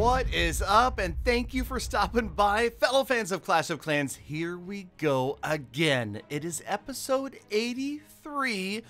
What is up, and thank you for stopping by, fellow fans of Clash of Clans. Here we go again. It is episode 83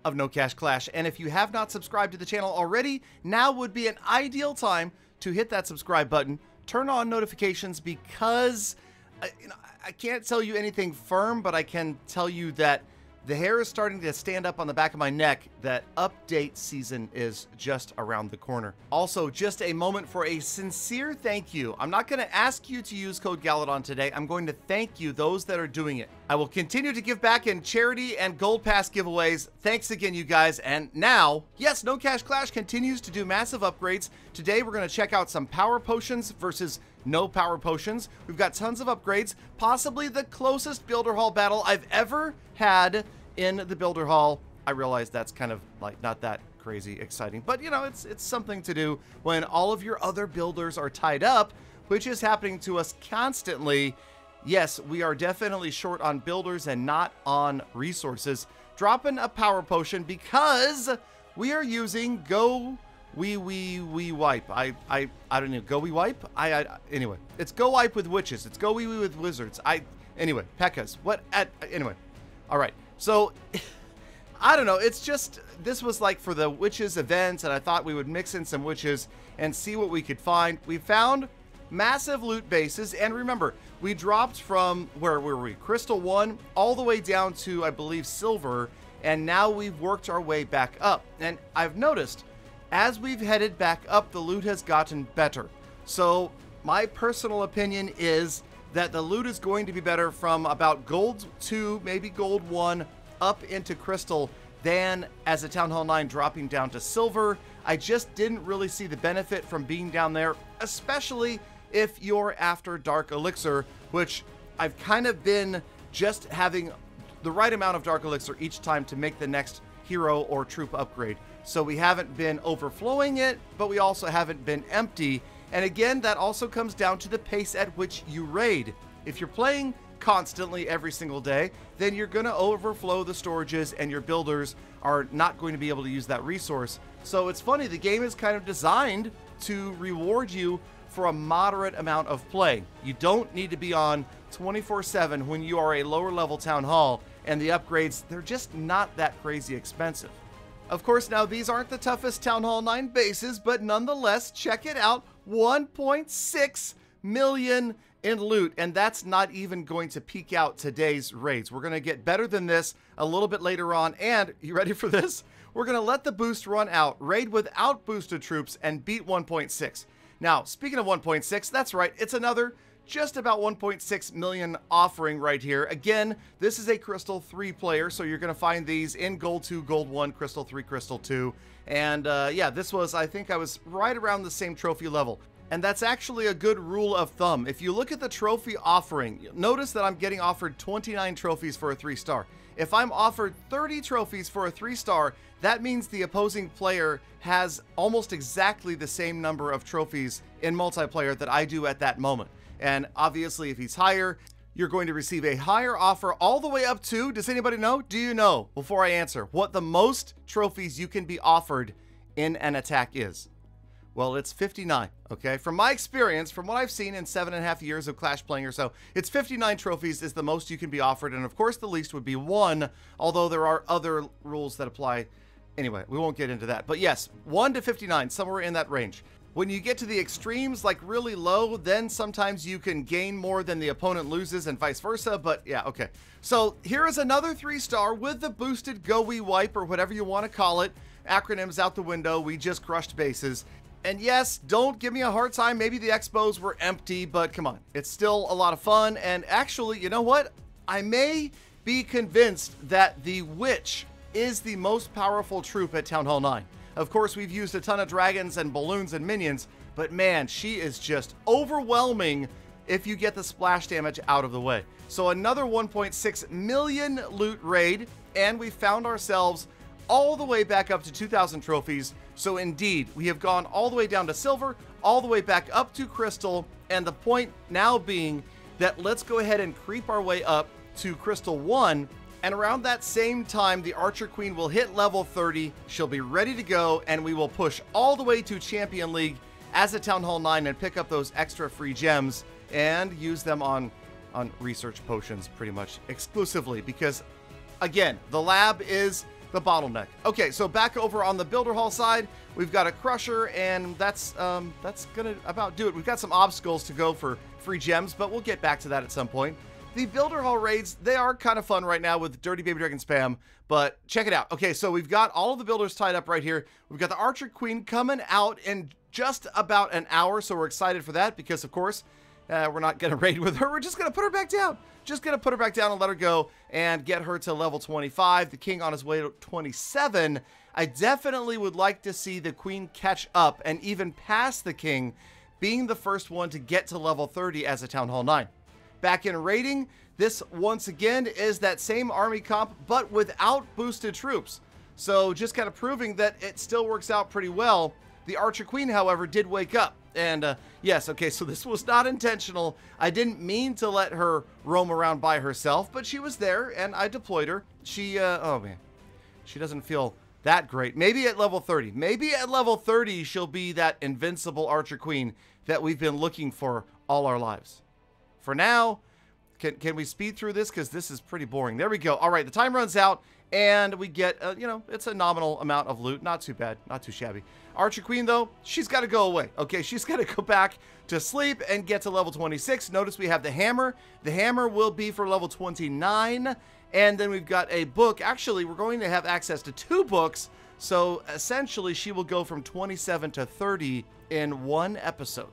of No Cash Clash, and if you have not subscribed to the channel already, now would be an ideal time to hit that subscribe button, turn on notifications, because I can't tell you anything firm, but I can tell you that the hair is starting to stand up on the back of my neck, that update season is just around the corner. Also, just a moment for a sincere thank you. I'm not going to ask you to use code Galadon today. I'm going to thank you, those that are doing it. I will continue to give back in charity and gold pass giveaways. Thanks again, you guys. And now, yes, No Cash Clash continues to do massive upgrades. Today, we're going to check out some power potions versus no power potions. We've got tons of upgrades, possibly the closest Builder Hall battle I've ever had in the Builder Hall. I realize that's kind of like not that crazy exciting, but you know, it's something to do when all of your other builders are tied up, which is happening to us constantly. Yes, we are definitely short on builders and not on resources. Dropping a power potion because we are using Go We Wipe. I don't know. Go We Wipe? Anyway, it's Go Wipe with witches. It's Go We with wizards. Anyway, P.E.K.K.A.s. Anyway. All right. So, I don't know. It's just, this was like for the witches events, and I thought we would mix in some witches and see what we could find. We found massive loot bases, and remember, we dropped from, where were we? Crystal 1 all the way down to, I believe, Silver, and now we've worked our way back up. And I've noticed, as we've headed back up, the loot has gotten better. So my personal opinion is that the loot is going to be better from about gold 2, maybe gold 1, up into crystal, than as a Town Hall 9 dropping down to silver. I just didn't really see the benefit from being down there, especially if you're after Dark Elixir, which I've kind of been just having the right amount of Dark Elixir each time to make the next hero or troop upgrade. So we haven't been overflowing it, but we also haven't been empty. And again, that also comes down to the pace at which you raid. If you're playing constantly every single day, then you're going to overflow the storages and your builders are not going to be able to use that resource. So it's funny, the game is kind of designed to reward you for a moderate amount of play. You don't need to be on 24/7 when you are a lower level Town Hall, and the upgrades, they're just not that crazy expensive. Of course, now these aren't the toughest Town Hall 9 bases, but nonetheless, check it out. 1.6 million in loot, and that's not even going to peak out today's raids. We're going to get better than this a little bit later on, and you ready for this? We're going to let the boost run out, raid without boosted troops, and beat 1.6. Now, speaking of 1.6, that's right, it's another just about 1.6 million offering right here. Again, this is a Crystal 3 player, so you're going to find these in Gold 2, Gold 1, Crystal 3, Crystal 2. And yeah, this was, I think I was right around the same trophy level. And that's actually a good rule of thumb. If you look at the trophy offering, notice that I'm getting offered 29 trophies for a 3-star. If I'm offered 30 trophies for a 3-star, that means the opposing player has almost exactly the same number of trophies in multiplayer that I do at that moment. And obviously, if he's higher, you're going to receive a higher offer all the way up to, does anybody know? Do you know, before I answer, what the most trophies you can be offered in an attack is? Well, it's 59, okay? From my experience, from what I've seen in 7.5 years of Clash playing or so, it's 59 trophies is the most you can be offered, and of course the least would be 1, although there are other rules that apply. Anyway, we won't get into that. But yes, 1 to 59, somewhere in that range. When you get to the extremes, like really low, then sometimes you can gain more than the opponent loses and vice versa, but yeah, okay. So here is another 3-star with the boosted Go We Wipe, or whatever you want to call it. Acronyms out the window, we just crushed bases. And yes, don't give me a hard time, maybe the expos were empty, but come on. It's still a lot of fun, and actually, you know what? I may be convinced that the Witch is the most powerful troop at Town Hall 9. Of course, we've used a ton of dragons and balloons and minions, but man, she is just overwhelming if you get the splash damage out of the way. So another 1.6 million loot raid, and we found ourselves all the way back up to 2,000 trophies. So indeed, we have gone all the way down to silver, all the way back up to crystal, and the point now being that let's go ahead and creep our way up to crystal 1. And around that same time, the Archer Queen will hit level 30. She'll be ready to go, and we will push all the way to Champion League as a Town Hall 9 and pick up those extra free gems and use them on research potions pretty much exclusively because, again, the lab is the bottleneck. Okay, so back over on the Builder Hall side, we've got a Crusher, and that's gonna about do it. We've got some obstacles to go for free gems, but we'll get back to that at some point. The Builder Hall raids, they are kind of fun right now with Dirty Baby Dragon spam, but check it out. Okay, so we've got all of the builders tied up right here. We've got the Archer Queen coming out in just about an hour, so we're excited for that because, of course, we're not going to raid with her. We're just going to put her back down. Just going to put her back down and let her go and get her to level 25. The king on his way to 27. I definitely would like to see the queen catch up and even pass the king, being the first one to get to level 30 as a Town Hall 9. Back in raiding, this once again is that same army comp, but without boosted troops. So just kind of proving that it still works out pretty well. The Archer Queen, however, did wake up. And yes, okay, so this was not intentional. I didn't mean to let her roam around by herself, but she was there and I deployed her. She, oh man, she doesn't feel that great. Maybe at level 30. Maybe at level 30, she'll be that invincible Archer Queen that we've been looking for all our lives. For now, can we speed through this? Because this is pretty boring. There we go. All right, the time runs out, and we get, you know, it's a nominal amount of loot. Not too bad. Not too shabby. Archer Queen, though, she's got to go away. Okay, she's got to go back to sleep and get to level 26. Notice we have the hammer. The hammer will be for level 29. And then we've got a book. Actually, we're going to have access to 2 books. So, essentially, she will go from 27 to 30 in 1 episode.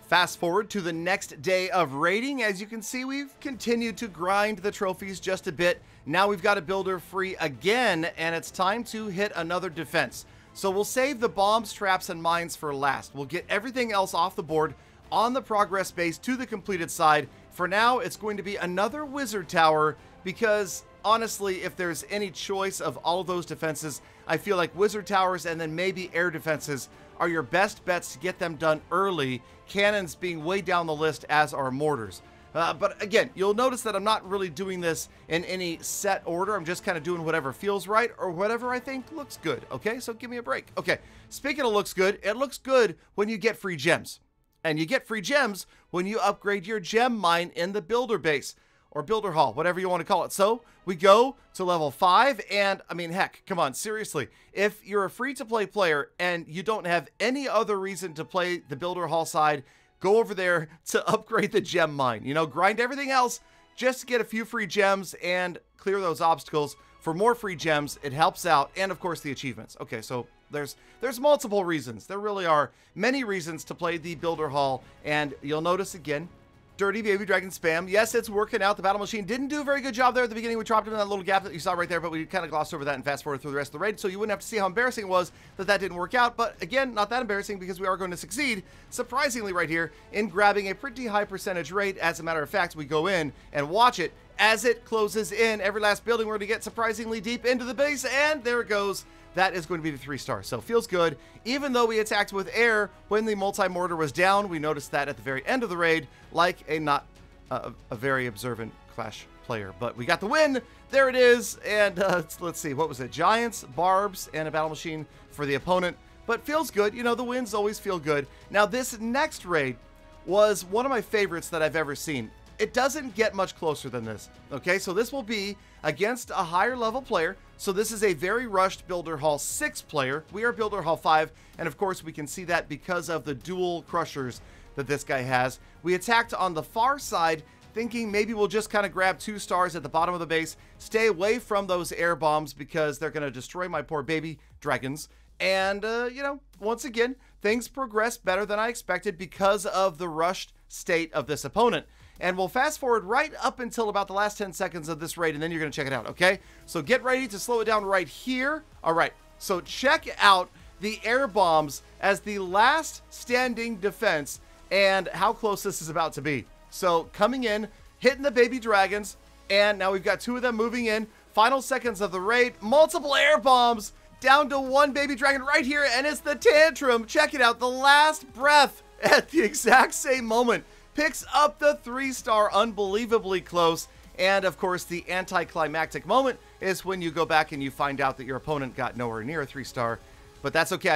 Fast forward to the next day of raiding. As you can see, we've continued to grind the trophies just a bit. Now we've got a builder free again, and it's time to hit another defense. So we'll save the bombs, traps, and mines for last. We'll get everything else off the board on the progress base to the completed side. For now, it's going to be another wizard tower because, honestly, if there's any choice of all of those defenses, I feel like wizard towers and then maybe air defenses are your best bets to get them done early. Cannons being way down the list, as are mortars. But again, you'll notice that I'm not really doing this in any set order. I'm just kind of doing whatever feels right or whatever I think looks good. Okay, so give me a break. Okay, speaking of looks good, it looks good when you get free gems. And you get free gems when you upgrade your gem mine in the builder base. Or Builder Hall, whatever you want to call it. So we go to level 5, and I mean, heck, come on, seriously. If you're a free-to-play player and you don't have any other reason to play the Builder Hall side, go over there to upgrade the gem mine. You know, grind everything else just to get a few free gems and clear those obstacles for more free gems. It helps out, and of course the achievements. Okay, so there's multiple reasons. There really are many reasons to play the Builder Hall, and you'll notice again, Dirty Baby Dragon spam. Yes, it's working out. The battle machine didn't do a very good job there at the beginning. We dropped him in that little gap that you saw right there, but we kind of glossed over that and fast forward through the rest of the raid, so you wouldn't have to see how embarrassing it was that that didn't work out. But again, not that embarrassing because we are going to succeed, surprisingly right here, in grabbing a pretty high percentage rate. As a matter of fact, we go in and watch it as it closes in every last building. We're going to get surprisingly deep into the base, and there it goes. That is going to be the 3-star, so feels good. Even though we attacked with air when the multi-mortar was down, we noticed that at the very end of the raid, like a not a very observant Clash player. But we got the win. There it is. And let's see, what was it? Giants, barbs, and a battle machine for the opponent. But feels good. You know, the wins always feel good. Now, this next raid was one of my favorites that I've ever seen. It doesn't get much closer than this. Okay, so this will be against a higher level player. So this is a very rushed Builder Hall 6 player. We are Builder Hall 5. And of course, we can see that because of the dual crushers that this guy has. We attacked on the far side, thinking maybe we'll just kind of grab 2 stars at the bottom of the base, stay away from those air bombs because they're going to destroy my poor baby dragons. And, you know, once again, things progress better than I expected because of the rushed state of this opponent. And we'll fast forward right up until about the last 10 seconds of this raid, and then you're going to check it out, okay? So get ready to slow it down right here. All right, so check out the air bombs as the last standing defense and how close this is about to be. So coming in, hitting the baby dragons, and now we've got 2 of them moving in. Final seconds of the raid, multiple air bombs, down to 1 baby dragon right here, and it's the Tantrum. Check it out, the last breath at the exact same moment picks up the 3-star, unbelievably close. And of course, the anticlimactic moment is when you go back and you find out that your opponent got nowhere near a 3-star. But that's okay.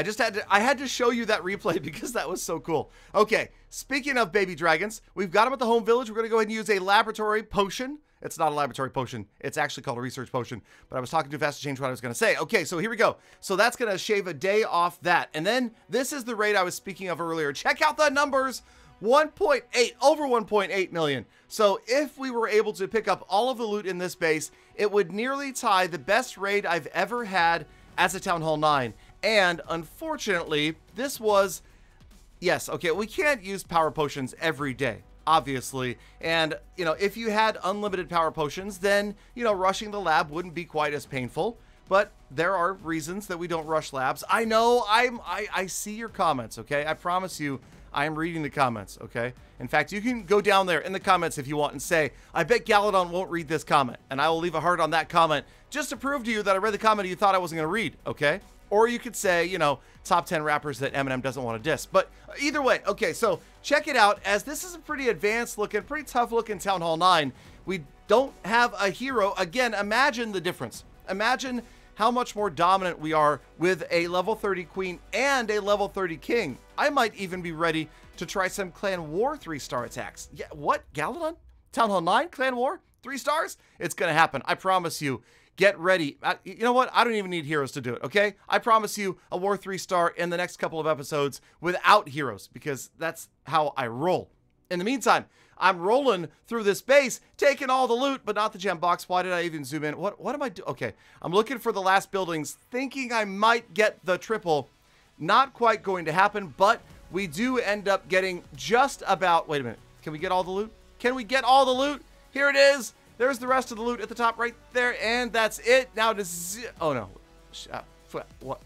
I had to show you that replay because that was so cool. Okay, speaking of baby dragons, we've got them at the home village. We're going to go ahead and use a laboratory potion. It's not a laboratory potion. It's actually called a research potion. But I was talking too fast to change what I was going to say. Okay, so here we go. So that's going to shave a day off that. And then this is the raid I was speaking of earlier. Check out the numbers. 1.8, over 1.8 million. So if we were able to pick up all of the loot in this base, it would nearly tie the best raid I've ever had as a Town Hall 9. And unfortunately, this was, yes, okay, we can't use power potions every day, obviously. And, you know, if you had unlimited power potions, then, you know, rushing the lab wouldn't be quite as painful. But there are reasons that we don't rush labs. I know, I see your comments, okay? I promise you, I am reading the comments, okay? In fact, you can go down there in the comments if you want and say, I bet Galadon won't read this comment. And I will leave a heart on that comment just to prove to you that I read the comment you thought I wasn't going to read, okay? Or you could say, you know, top 10 rappers that Eminem doesn't want to diss. But either way, okay, so check it out. As this is a pretty advanced looking, pretty tough looking Town Hall 9, we don't have a hero. Again, imagine the difference. Imagine how much more dominant we are with a level 30 queen and a level 30 king. I might even be ready to try some Clan War 3-star attacks. Yeah, what? Galadon? Town Hall 9? Clan War? 3 stars? It's going to happen. I promise you. Get ready. You know what? I don't even need heroes to do it, okay? I promise you a War 3-star in the next couple of episodes without heroes, because that's how I roll. In the meantime, I'm rolling through this base, taking all the loot, but not the gem box. Why did I even zoom in? What am I doing? Okay, I'm looking for the last buildings, thinking I might get the triple. Not quite going to happen, but we do end up getting just about... Wait a minute. Can we get all the loot? Can we get all the loot? Here it is. There's the rest of the loot at the top right there, and that's it. Now to oh no, what?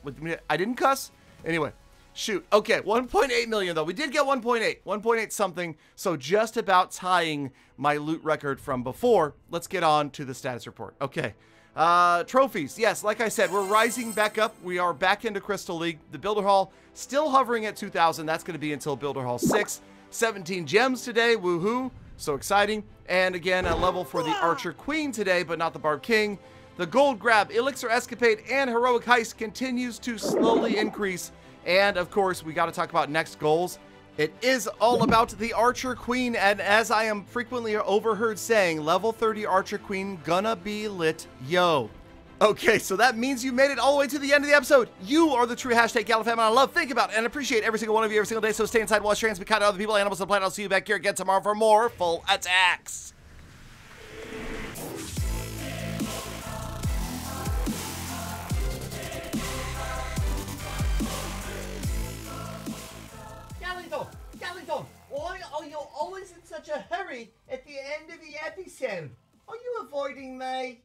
I didn't cuss. Anyway, shoot. Okay, 1.8 million though. We did get 1.8 something. So just about tying my loot record from before. Let's get on to the status report. Okay, trophies. Yes, like I said, we're rising back up. We are back into Crystal League. The Builder Hall still hovering at 2,000. That's going to be until Builder Hall 6. 17 gems today. Woohoo! So exciting. And again, a level for the Archer Queen today, but not the Barb King. The Gold Grab, Elixir Escapade, and Heroic Heist continues to slowly increase. And of course, we got to talk about next goals. It is all about the Archer Queen. And as I am frequently overheard saying, level 30 Archer Queen gonna be lit, yo. Okay, so that means you made it all the way to the end of the episode. You are the true hashtag GalaFam, and I love, think about, and appreciate every single one of you every single day. So stay inside, wash your hands, be kind to other people, animals, and the planet. I'll see you back here again tomorrow for more full attacks. Galadon, why are you always in such a hurry at the end of the episode? Are you avoiding me?